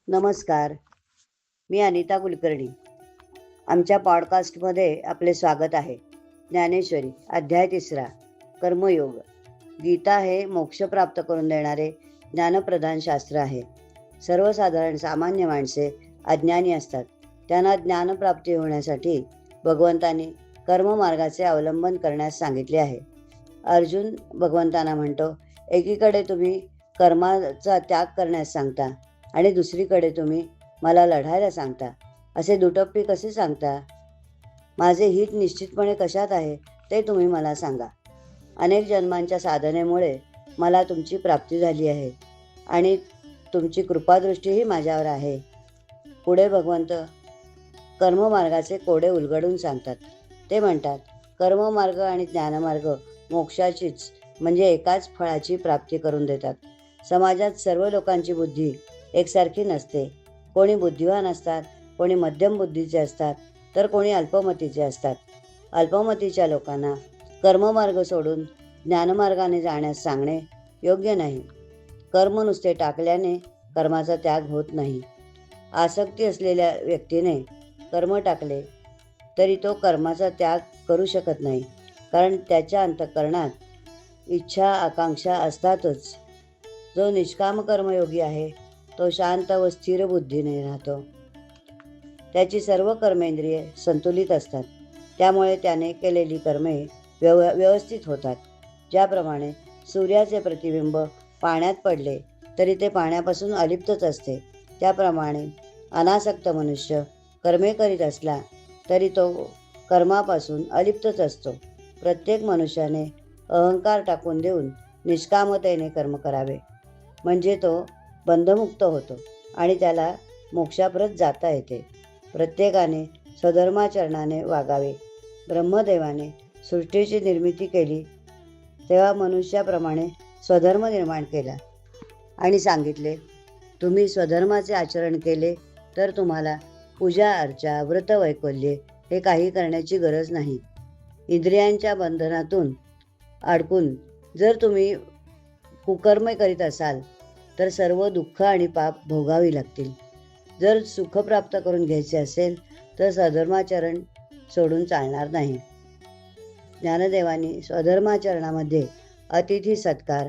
नमस्कार. मी अनिता कुलकर्णी. आमच्या पॉडकास्टमध्ये आपले स्वागत आहे. ज्ञानेश्वरी अध्याय 3 कर्मयोग. गीता हे मोक्ष प्राप्त करून देणारे ज्ञानप्रधान शास्त्र आहे. सर्वसाधारण सामान्य माणसे अज्ञानी असतात. त्यांना ज्ञानप्राप्ती होण्यासाठी भगवंतांनी कर्ममार्गाचे अवलंबन करण्यास सांगितले आहे. अर्जुन भगवंतांना म्हणतो, एकीकडे तुम्ही कर्माचा त्याग करण्यास सांगता आणि दुसरीकडे तुम्ही मला लढायला सांगता. असे दुटप्पी कसे सांगता? माझे हित निश्चितपणे कशात आहे ते तुम्ही मला सांगा. अनेक जन्मांच्या साधनेमुळे मला तुमची प्राप्ती झाली आहे आणि तुमची कृपादृष्टीही माझ्यावर आहे. पुढे भगवंत कर्ममार्गाचे कोडे उलगडून सांगतात. ते म्हणतात, कर्ममार्ग आणि ज्ञानमार्ग मोक्षाचीच म्हणजे एकाच फळाची प्राप्ती करून देतात. समाजात सर्व लोकांची बुद्धी एकसारखी नसते. कोणी बुद्धिवान असतात, कोणी मध्यम बुद्धीचे असतात, तर कोणी अल्पमतीचे असतात. अल्पमतीच्या लोकांना कर्ममार्ग सोडून ज्ञानमार्गाने जाण्यास सांगणे योग्य नाही. कर्म नुसते टाकल्याने कर्माचा त्याग होत नाही. आसक्ती असलेल्या व्यक्तीने कर्म टाकले तरी तो कर्माचा त्याग करू शकत नाही, कारण त्याच्या अंतःकरणात इच्छा आकांक्षा असतातच. जो निष्काम कर्मयोगी आहे तो शांत व स्थिर बुद्धीने राहतो. त्याची सर्व कर्मेंद्रिये संतुलित असतात. त्यामुळे त्याने केलेली कर्मे व्यवस्थित होतात. ज्याप्रमाणे सूर्याचे प्रतिबिंब पाण्यात पडले तरी ते पाण्यापासून अलिप्तच असते, त्याप्रमाणे अनासक्त मनुष्य कर्मे करीत असला तरी तो कर्मापासून अलिप्तच असतो. प्रत्येक मनुष्याने अहंकार टाकून देऊन निष्कामतेने कर्म करावे, म्हणजे तो बंधमुक्त होतो आणि त्याला मोक्षाप्रत जाता येते. प्रत्येकाने स्वधर्माचरणाने वागावे. ब्रह्मदेवाने सृष्टीची निर्मिती केली तेव्हा मनुष्याप्रमाणे स्वधर्म निर्माण केला आणि सांगितले, तुम्ही स्वधर्माचे आचरण केले तर तुम्हाला पूजा अर्चा व्रत वैकल्ये हे काही करण्याची गरज नाही. इंद्रियांच्या बंधनातून अडकून जर तुम्ही कुकर्म करीत असाल तर सर्व दुःख आणि पाप भोगावी लागतील. जर सुख प्राप्त करून घ्यायचे असेल तर स्वधर्माचरण सोडून चालणार नाही. ज्ञानदेवांनी स्वधर्माचरणामध्ये अतिथी सत्कार,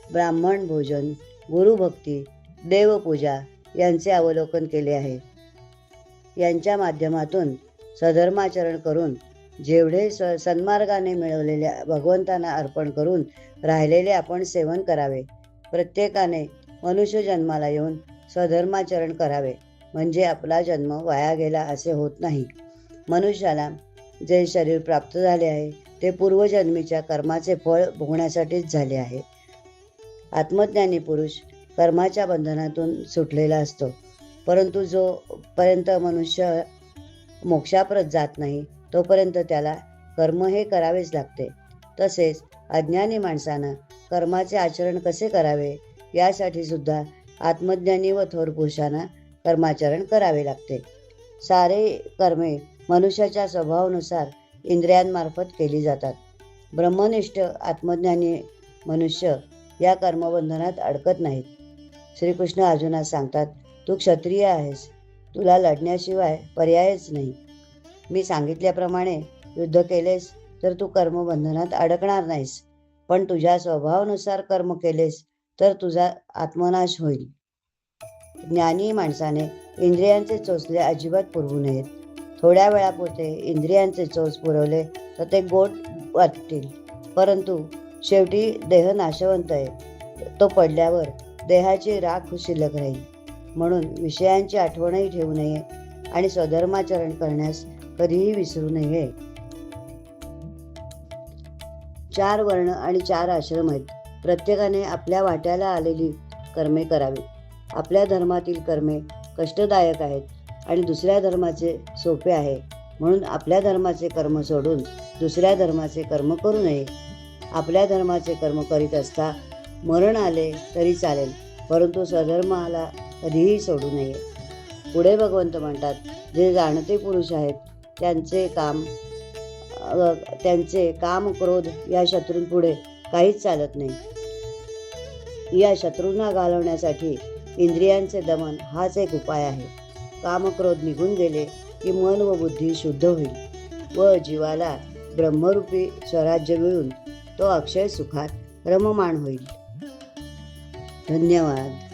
ब्राह्मण भोजन, गुरुभक्ती, देवपूजा यांचे अवलोकन केले आहे. यांच्या माध्यमातून स्वधर्माचरण करून जेवढे सन्मार्गाने मिळवलेल्या भगवंतांना अर्पण करून राहिलेले आपण सेवन करावे. प्रत्येकाने मनुष्य जन्माला येऊन स्वधर्माचरण करावे, म्हणजे आपला जन्म वाया गेला असे होत नाही. मनुष्याला जे शरीर प्राप्त झाले आहे ते पूर्वजन्मीच्या कर्माचे फळ भोगण्यासाठीच झाले आहे. आत्मज्ञानी पुरुष कर्माच्या बंधनातून सुटलेला असतो, परंतु जोपर्यंत मनुष्य मोक्षाप्रत जात नाही तोपर्यंत त्याला कर्म हे करावेच लागते. तसेच अज्ञानी माणसानं कर्माचे आचरण कसे करावे यासाठी सुद्धा आत्मज्ञानी व थोर पुरुषांना कर्माचरण करावे लागते. सारे कर्मे मनुष्याच्या स्वभावानुसार इंद्रियांमार्फत केली जातात. ब्रह्मनिष्ठ आत्मज्ञानी मनुष्य या कर्मबंधनात अडकत नाहीत. श्रीकृष्ण अर्जुनास सांगतात, तू क्षत्रिय आहेस, तुला लढण्याशिवाय पर्यायच नाही. मी सांगितल्याप्रमाणे युद्ध केलेस तर तू कर्मबंधनात अडकणार नाहीस, पण तुझ्या स्वभावानुसार कर्म केलेस तर तुझा आत्मनाश होईल. ज्ञानी माणसाने इंद्रियांचे चोचले अजिबात पुरवू नयेत. थोड्या वेळापुरते इंद्रियांचे चोच पुरवले तर ते गोड वाटतील, परंतु शेवटी देह नाशवंत आहे. तो पडल्यावर देहाची राख शिल्लक राहील. म्हणून विषयांची आठवणही ठेवू नये आणि स्वधर्माचरण करण्यास कधीही विसरू नये. 4 वर्ण आणि 4 आश्रम आहेत. प्रत्येकाने आपल्या वाट्याला आलेली कर्मे करावी. आपल्या धर्मातील कर्मे कष्टदायक आहेत आणि दुसऱ्या धर्माचे सोपे आहे, म्हणून आपल्या धर्माचे कर्म सोडून दुसऱ्या धर्माचे कर्म करू नये. आपल्या धर्माचे कर्म करीत असता मरण आले तरी चालेल, परंतु स्वधर्माला कधीही सोडू नये. पुढे भगवंत म्हणतात, जे जाणते पुरुष आहेत त्यांचे काम क्रोध या शत्रूंपुढे काहीच चालत नाही. या शत्रूंना घालवण्यासाठी इंद्रियांचे दमन हाच एक उपाय आहे. कामक्रोध निघून गेले की मन व बुद्धी शुद्ध होईल व जीवाला ब्रह्मरूपी स्वराज्य मिळून तो अक्षय सुखात रममाण होईल. धन्यवाद.